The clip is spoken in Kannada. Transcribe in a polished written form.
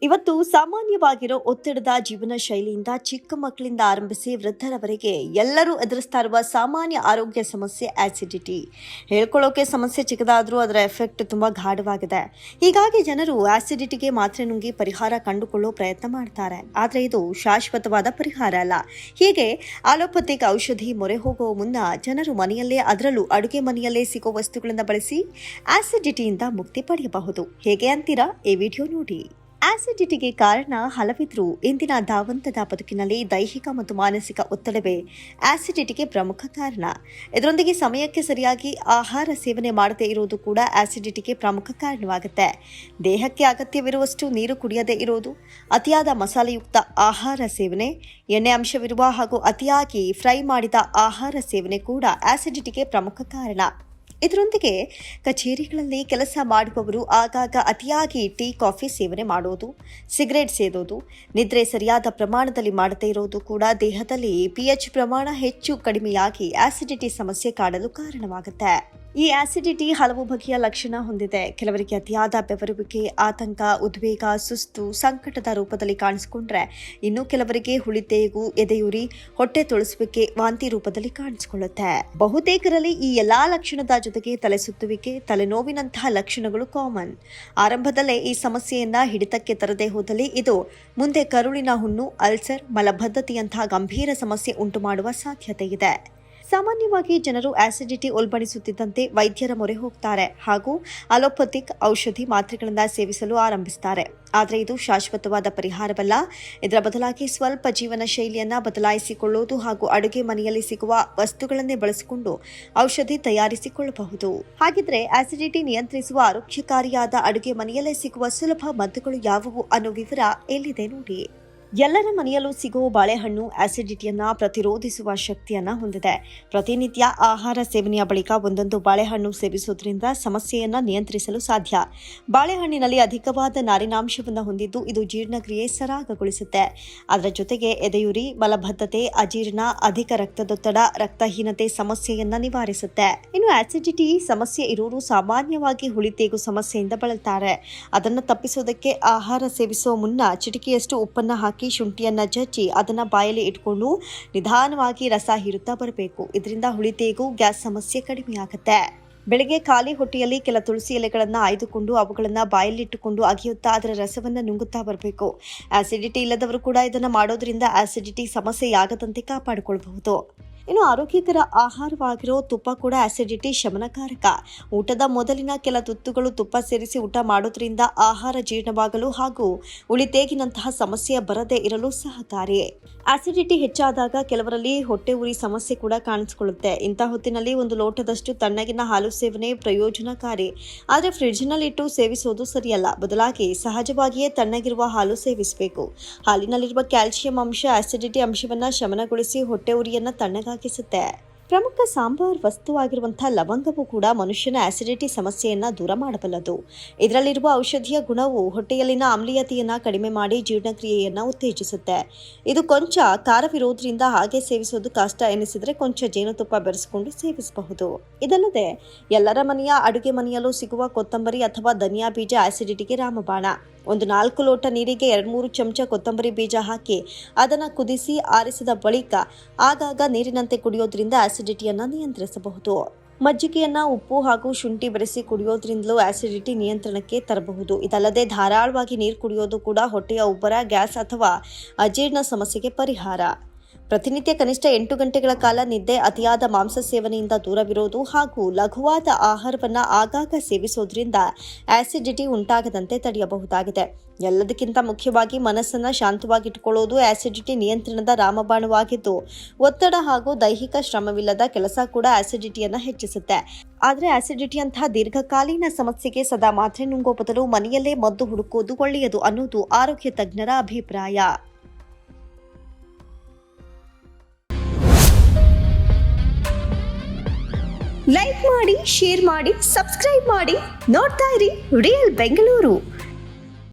ಇವತ್ತು ಸಾಮಾನ್ಯವಾಗಿರೋ ಒತ್ತಡದ ಜೀವನ ಶೈಲಿಯಿಂದ ಚಿಕ್ಕ ಮಕ್ಕಳಿಂದ ಆರಂಭಿಸಿ ವೃದ್ಧರವರೆಗೆ ಎಲ್ಲರೂ ಎದುರಿಸ್ತಾ ಇರುವ ಸಾಮಾನ್ಯ ಆರೋಗ್ಯ ಸಮಸ್ಯೆ ಆಸಿಡಿಟಿ. ಹೇಳ್ಕೊಳ್ಳೋಕೆ ಸಮಸ್ಯೆ ಚಿಕ್ಕದಾದರೂ ಅದರ ಎಫೆಕ್ಟ್ ತುಂಬಾ ಗಾಢವಾಗಿದೆ. ಹೀಗಾಗಿ ಜನರು ಆಸಿಡಿಟಿಗೆ ಮಾತ್ರೆ ನುಂಗಿ ಪರಿಹಾರ ಕಂಡುಕೊಳ್ಳೋ ಪ್ರಯತ್ನ ಮಾಡ್ತಾರೆ. ಆದರೆ ಇದು ಶಾಶ್ವತವಾದ ಪರಿಹಾರ ಅಲ್ಲ. ಹೀಗೆ ಆಲೋಪತಿಕ್ ಔಷಧಿ ಮೊರೆ ಹೋಗುವ ಮುನ್ನ ಜನರು ಮನೆಯಲ್ಲೇ, ಅದರಲ್ಲೂ ಅಡುಗೆ ಮನೆಯಲ್ಲೇ ಸಿಗೋ ವಸ್ತುಗಳನ್ನು ಬಳಸಿ ಆಸಿಡಿಟಿಯಿಂದ ಮುಕ್ತಿ ಪಡೆಯಬಹುದು. ಹೇಗೆ ಅಂತೀರಾ? ಈ ವಿಡಿಯೋ ನೋಡಿ. ಆಸಿಡಿಟಿಗೆ ಕಾರಣ ಹಲವಿದ್ರು ಇಂದಿನ ಧಾವಂತದ ಬದುಕಿನಲ್ಲಿ ದೈಹಿಕ ಮತ್ತು ಮಾನಸಿಕ ಒತ್ತಡವೇ ಆಸಿಡಿಟಿಗೆ ಪ್ರಮುಖ ಕಾರಣ. ಇದರೊಂದಿಗೆ ಸಮಯಕ್ಕೆ ಸರಿಯಾಗಿ ಆಹಾರ ಸೇವನೆ ಮಾಡದೇ ಇರೋದು ಕೂಡ ಆಸಿಡಿಟಿಗೆ ಪ್ರಮುಖ ಕಾರಣವಾಗುತ್ತೆ. ದೇಹಕ್ಕೆ ಅಗತ್ಯವಿರುವಷ್ಟು ನೀರು ಕುಡಿಯದೇ ಇರೋದು, ಅತಿಯಾದ ಮಸಾಲೆಯುಕ್ತ ಆಹಾರ ಸೇವನೆ, ಎಣ್ಣೆ ಅಂಶವಿರುವ ಹಾಗೂ ಅತಿಯಾಗಿ ಫ್ರೈ ಮಾಡಿದ ಆಹಾರ ಸೇವನೆ ಕೂಡ ಆಸಿಡಿಟಿಗೆ ಪ್ರಮುಖ ಕಾರಣ. ಇದರೊಂದಿಗೆ ಕಚೇರಿಗಳಲ್ಲಿ ಕೆಲಸ ಮಾಡುವವರು ಆಗಾಗ ಅತಿಯಾಗಿ ಟೀ, ಕಾಫಿ ಸೇವನೆ ಮಾಡೋದು, ಸಿಗರೇಟ್ ಸೇದೋದು, ನಿದ್ರೆ ಸರಿಯಾದ ಪ್ರಮಾಣದಲ್ಲಿ ಮಾಡದೇ ಇರೋದು ಕೂಡ ದೇಹದಲ್ಲಿ pH ಪ್ರಮಾಣ ಹೆಚ್ಚು ಕಡಿಮೆಯಾಗಿ ಆಸಿಡಿಟಿ ಸಮಸ್ಯೆ ಕಾಡಲು ಕಾರಣವಾಗುತ್ತೆ. ಈ ಆಸಿಡಿಟಿ ಹಲವು ಬಗೆಯ ಲಕ್ಷಣ ಹೊಂದಿದೆ. ಕೆಲವರಿಗೆ ಅತಿಯಾದ ಬೆವರುವಿಕೆ, ಆತಂಕ, ಉದ್ವೇಗ, ಸುಸ್ತು, ಸಂಕಟದ ರೂಪದಲ್ಲಿ ಕಾಣಿಸಿಕೊಂಡ್ರೆ, ಇನ್ನು ಕೆಲವರಿಗೆ ಹುಳಿತೇಗು, ಎದೆಯುರಿ, ಹೊಟ್ಟೆ ತೊಳಸುವಿಕೆ, ವಾಂತಿ ರೂಪದಲ್ಲಿ ಕಾಣಿಸಿಕೊಳ್ಳುತ್ತೆ. ಬಹುತೇಕರಲ್ಲಿ ಈ ಎಲ್ಲಾ ಲಕ್ಷಣದ ಜೊತೆಗೆ ತಲೆಸುತ್ತುವಿಕೆ, ತಲೆನೋವಿನಂತಹ ಲಕ್ಷಣಗಳು ಕಾಮನ್. ಆರಂಭದಲ್ಲೇ ಈ ಸಮಸ್ಯೆಯನ್ನ ಹಿಡಿತಕ್ಕೆ ತರದೇ ಹೋದಲ್ಲಿ ಇದು ಮುಂದೆ ಕರುಳಿನ ಹುಣ್ಣು, ಅಲ್ಸರ್, ಮಲಬದ್ಧತೆಯಂತಹ ಗಂಭೀರ ಸಮಸ್ಯೆ ಉಂಟು ಮಾಡುವ ಸಾಧ್ಯತೆ ಇದೆ. ಸಾಮಾನ್ಯವಾಗಿ ಜನರು ಆಸಿಡಿಟಿ ಉಲ್ಬಣಿಸುತ್ತಿದ್ದಂತೆ ವೈದ್ಯರ ಮೊರೆ ಹೋಗ್ತಾರೆ ಹಾಗೂ ಅಲೋಪತಿಕ್ ಔಷಧಿ ಮಾತ್ರೆಗಳನ್ನು ಸೇವಿಸಲು ಆರಂಭಿಸುತ್ತಾರೆ. ಆದರೆ ಇದು ಶಾಶ್ವತವಾದ ಪರಿಹಾರವಲ್ಲ. ಇದರ ಬದಲಾಗಿ ಸ್ವಲ್ಪ ಜೀವನ ಶೈಲಿಯನ್ನು ಬದಲಾಯಿಸಿಕೊಳ್ಳುವುದು ಹಾಗೂ ಅಡುಗೆ ಮನೆಯಲ್ಲಿ ಸಿಗುವ ವಸ್ತುಗಳನ್ನೇ ಬಳಸಿಕೊಂಡು ಔಷಧಿ ತಯಾರಿಸಿಕೊಳ್ಳಬಹುದು. ಹಾಗಿದ್ರೆ ಆಸಿಡಿಟಿ ನಿಯಂತ್ರಿಸುವ ಆರೋಗ್ಯಕಾರಿಯಾದ ಅಡುಗೆ ಮನೆಯಲ್ಲೇ ಸಿಗುವ ಸುಲಭ ಮದ್ದುಗಳು ಯಾವುವು ಅನ್ನೋ ವಿವರ ಎಲ್ಲಿದೆ ನೋಡಿ. ಎಲ್ಲರ ಮನೆಯಲ್ಲೂ ಸಿಗುವ ಬಾಳೆಹಣ್ಣು ಆಸಿಡಿಟಿಯನ್ನ ಪ್ರತಿರೋಧಿಸುವ ಶಕ್ತಿಯನ್ನ ಹೊಂದಿದೆ. ಪ್ರತಿನಿತ್ಯ ಆಹಾರ ಸೇವನೆಯ ಬಳಿಕ ಒಂದೊಂದು ಬಾಳೆಹಣ್ಣು ಸೇವಿಸುವುದರಿಂದ ಸಮಸ್ಯೆಯನ್ನ ನಿಯಂತ್ರಿಸಲು ಸಾಧ್ಯ. ಬಾಳೆಹಣ್ಣಿನಲ್ಲಿ ಅಧಿಕವಾದ ನಾರಿನಾಂಶವನ್ನು ಹೊಂದಿದ್ದು ಇದು ಜೀರ್ಣಕ್ರಿಯೆ ಸರಾಗಗೊಳಿಸುತ್ತೆ. ಅದರ ಜೊತೆಗೆ ಎದೆಯುರಿ, ಮಲಬದ್ಧತೆ, ಅಜೀರ್ಣ, ಅಧಿಕ ರಕ್ತದೊತ್ತಡ, ರಕ್ತಹೀನತೆ ಸಮಸ್ಯೆಯನ್ನ ನಿವಾರಿಸುತ್ತೆ. ಇನ್ನು ಆಸಿಡಿಟಿ ಸಮಸ್ಯೆ ಇರುವುದು ಸಾಮಾನ್ಯವಾಗಿ ಹುಳಿತೇಗು ಸಮಸ್ಯೆಯಿಂದ ಬಳಲ್ತಾರೆ. ಅದನ್ನು ತಪ್ಪಿಸೋದಕ್ಕೆ ಆಹಾರ ಸೇವಿಸುವ ಮುನ್ನ ಚಿಟಿಕೆಯಷ್ಟು ಉಪ್ಪನ್ನ ಹಾಕಿ ಶುಂಠಿಯನ್ನ ಜಜ್ಜಿ ಅದನ್ನ ಬಾಯಲ್ಲಿ ಇಟ್ಕೊಂಡು ನಿಧಾನವಾಗಿ ರಸ ಹೀರುತ್ತಾ ಬರಬೇಕು. ಇದರಿಂದ ಹುಳಿತೇಗು, ಗ್ಯಾಸ್ ಸಮಸ್ಯೆ ಕಡಿಮೆಯಾಗುತ್ತೆ. ಬೆಳಗ್ಗೆ ಖಾಲಿ ಹೊಟ್ಟೆಯಲ್ಲಿ ಕೆಲ ತುಳಸಿ ಎಲೆಗಳನ್ನು ಆಯ್ದುಕೊಂಡು ಅವುಗಳನ್ನು ಬಾಯಲ್ಲಿಟ್ಟುಕೊಂಡು ಅಗಿಯುತ್ತಾ ಅದರ ರಸವನ್ನು ನುಂಗುತ್ತಾ ಬರಬೇಕು. ಆಸಿಡಿಟಿ ಇಲ್ಲದವರು ಕೂಡ ಇದನ್ನು ಮಾಡೋದ್ರಿಂದ ಆಸಿಡಿಟಿ ಸಮಸ್ಯೆಯಾಗದಂತೆ ಕಾಪಾಡಿಕೊಳ್ಳಬಹುದು. ಇನ್ನು ಆರೋಗ್ಯಕರ ಆಹಾರವಾಗಿರೋ ತುಪ್ಪ ಕೂಡ ಆಸಿಡಿಟಿ ಶಮನಕಾರಕ. ಊಟದ ಮೊದಲಿನ ಕೆಲ ತುತ್ತುಗಳು ತುಪ್ಪ ಸೇರಿಸಿ ಊಟ ಮಾಡೋದ್ರಿಂದ ಆಹಾರ ಜೀರ್ಣವಾಗಲು ಹಾಗೂ ಉಳಿತೇಗಿನಂತಹ ಸಮಸ್ಯೆ ಬರದೇ ಇರಲು ಸಹಕಾರಿ. ಆಸಿಡಿಟಿ ಹೆಚ್ಚಾದಾಗ ಕೆಲವರಲ್ಲಿ ಹೊಟ್ಟೆ ಉರಿ ಸಮಸ್ಯೆ ಕೂಡ ಕಾಣಿಸಿಕೊಳ್ಳುತ್ತೆ. ಇಂಥ ಹೊತ್ತಿನಲ್ಲಿ ಒಂದು ಲೋಟದಷ್ಟು ತಣ್ಣಗಿನ ಹಾಲು ಸೇವನೆ ಪ್ರಯೋಜನಕಾರಿ. ಆದರೆ ಫ್ರಿಡ್ಜ್ನಲ್ಲಿಟ್ಟು ಸೇವಿಸೋದು ಸರಿಯಲ್ಲ. ಬದಲಾಗಿ ಸಹಜವಾಗಿಯೇ ತಣ್ಣಗಿರುವ ಹಾಲು ಸೇವಿಸಬೇಕು. ಹಾಲಿನಲ್ಲಿರುವ ಕ್ಯಾಲ್ಸಿಯಂ ಅಂಶ ಆಸಿಡಿಟಿ ಅಂಶವನ್ನು ಶಮನಗೊಳಿಸಿ ಹೊಟ್ಟೆ ಉರಿಯನ್ನು ತಣ್ಣಗಾಗಿಸುತ್ತೆ. ಪ್ರಮುಖ ಸಾಂಬಾರ್ ವಸ್ತುವಾಗಿರುವಂತಹ ಲವಂಗವು ಕೂಡ ಮನುಷ್ಯನ ಆಸಿಡಿಟಿ ಸಮಸ್ಯೆಯನ್ನ ದೂರ ಮಾಡಬಲ್ಲದು. ಇದರಲ್ಲಿರುವ ಔಷಧೀಯ ಗುಣವು ಹೊಟ್ಟೆಯಲ್ಲಿನ ಆಮ್ಲೀಯತೆಯನ್ನ ಕಡಿಮೆ ಮಾಡಿ ಜೀರ್ಣಕ್ರಿಯೆಯನ್ನ ಉತ್ತೇಜಿಸುತ್ತೆ. ಇದು ಕೊಂಚ ಖಾರವಿರೋದ್ರಿಂದ ಹಾಗೆ ಸೇವಿಸೋದು ಕಷ್ಟ ಎನಿಸಿದ್ರೆ ಕೊಂಚ ಜೇನುತುಪ್ಪ ಬೆರೆಸಿಕೊಂಡು ಸೇವಿಸಬಹುದು. ಇದಲ್ಲದೆ ಎಲ್ಲರ ಮನೆಯ ಅಡುಗೆ ಮನೆಯಲ್ಲೂ ಸಿಗುವ ಕೊತ್ತಂಬರಿ ಅಥವಾ ಧನಿಯಾ ಬೀಜ ಆಸಿಡಿಟಿಗೆ ರಾಮಬಾಣ. ಒಂದು 4 ಲೋಟ ನೀರಿಗೆ 2-3 ಚಮಚ ಕೊತ್ತಂಬರಿ ಬೀಜ ಹಾಕಿ ಅದನ್ನು ಕುದಿಸಿ ಆರಿಸಿದ ಬಳಿಕ ಆಗಾಗ ನೀರಿನಂತೆ ಕುಡಿಯೋದ್ರಿಂದ ಆಸಿಡಿಟಿಯನ್ನು ನಿಯಂತ್ರಿಸಬಹುದು. ಮಜ್ಜಿಗೆಯನ್ನ ಉಪ್ಪು ಹಾಗೂ ಶುಂಠಿ ಬೆರೆಸಿ ಕುಡಿಯೋದ್ರಿಂದಲೂ ಆಸಿಡಿಟಿ ನಿಯಂತ್ರಣಕ್ಕೆ ತರಬಹುದು. ಇದಲ್ಲದೆ ಧಾರಾಳವಾಗಿ ನೀರು ಕುಡಿಯೋದು ಕೂಡ ಹೊಟ್ಟೆಯ ಉಬ್ಬರ, ಗ್ಯಾಸ್ ಅಥವಾ ಅಜೀರ್ಣ ಸಮಸ್ಯೆಗೆ ಪರಿಹಾರ. ಪ್ರತಿನಿತ್ಯ ಕನಿಷ್ಠ 8 ಗಂಟೆಗಳ ಕಾಲ ನಿದ್ದೆ, ಅತಿಯಾದ ಮಾಂಸ ಸೇವನೆಯಿಂದ ದೂರವಿರೋದು ಹಾಗೂ ಲಘುವಾದ ಆಹಾರವನ್ನು ಆಗಾಗ ಸೇವಿಸೋದ್ರಿಂದ ಆಸಿಡಿಟಿ ಉಂಟಾಗದಂತೆ ತಡೆಯಬಹುದಾಗಿದೆ. ಎಲ್ಲದಕ್ಕಿಂತ ಮುಖ್ಯವಾಗಿ ಮನಸ್ಸನ್ನು ಶಾಂತವಾಗಿಟ್ಟುಕೊಳ್ಳೋದು ಆಸಿಡಿಟಿ ನಿಯಂತ್ರಣದ ರಾಮಬಾಣವಾಗಿದ್ದು, ಒತ್ತಡ ಹಾಗೂ ದೈಹಿಕ ಶ್ರಮವಿಲ್ಲದ ಕೆಲಸ ಕೂಡ ಆಸಿಡಿಟಿಯನ್ನು ಹೆಚ್ಚಿಸುತ್ತೆ. ಆದರೆ ಆಸಿಡಿಟಿಯಂತಹ ದೀರ್ಘಕಾಲೀನ ಸಮಸ್ಯೆಗೆ ಸದಾ ಮಾತ್ರೆ ನುಂಗೋ ಬದಲು ಮನೆಯಲ್ಲೇ ಮದ್ದು ಹುಡುಕೋದು ಒಳ್ಳೆಯದು ಅನ್ನೋದು ಆರೋಗ್ಯ ತಜ್ಞರ ಅಭಿಪ್ರಾಯ. ಲೈಕ್ ಮಾಡಿ, ಶೇರ್ ಮಾಡಿ, ಸಬ್ಸ್ಕ್ರೈಬ್ ಮಾಡಿ. ನೋಡ್ತಾ ಇರಿ ರಿಯಲ್ ಬೆಂಗಳೂರು.